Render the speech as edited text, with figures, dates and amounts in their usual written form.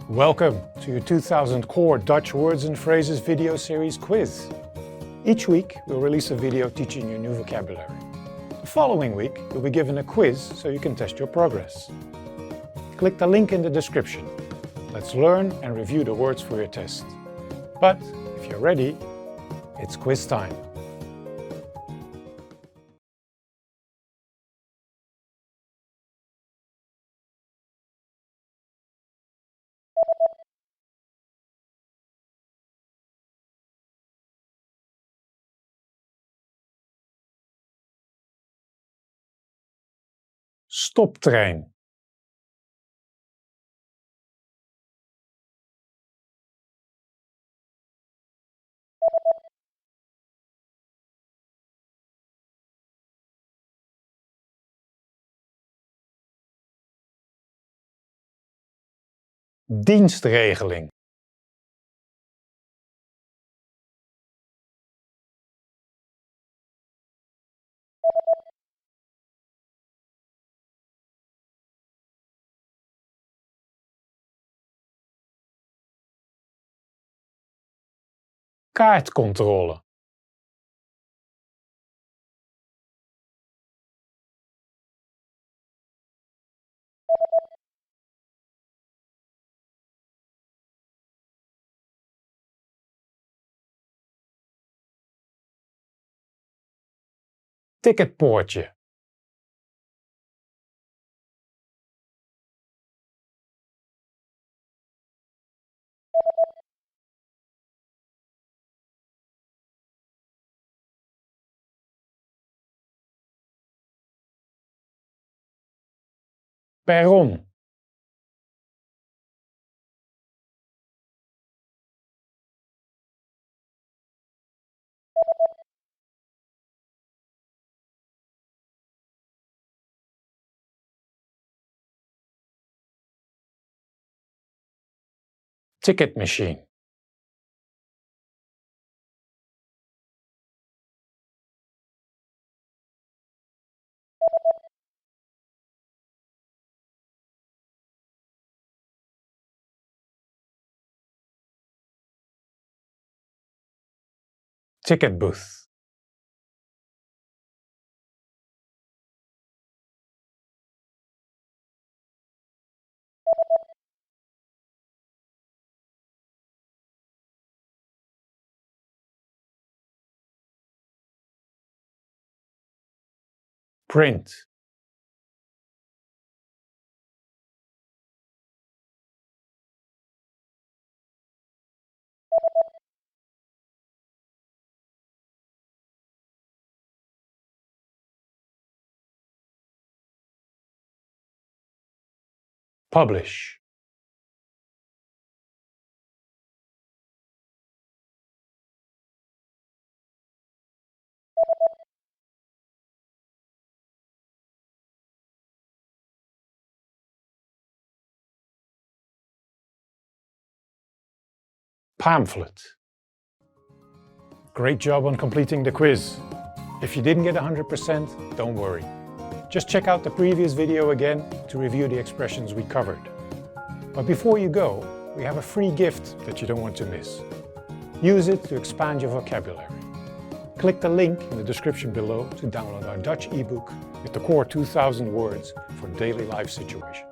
Welcome to your 2000 Core Dutch Words and Phrases video series quiz. Each week we'll release a video teaching you new vocabulary. The following week you'll be given a quiz so you can test your progress. Click the link in the description. Let's learn and review the words for your test. But if you're ready, it's quiz time. Stoptrein. Dienstregeling. Kaartcontrole. Ticketpoortje. Perron. Ticket machine. Ticket booth. Print. Publish. Pamphlet. Great job on completing the quiz. If you didn't get 100%, don't worry. Just check out the previous video again to review the expressions we covered. But before you go, we have a free gift that you don't want to miss. Use it to expand your vocabulary. Click the link in the description below to download our Dutch ebook with the Core 2000 words for daily life situations.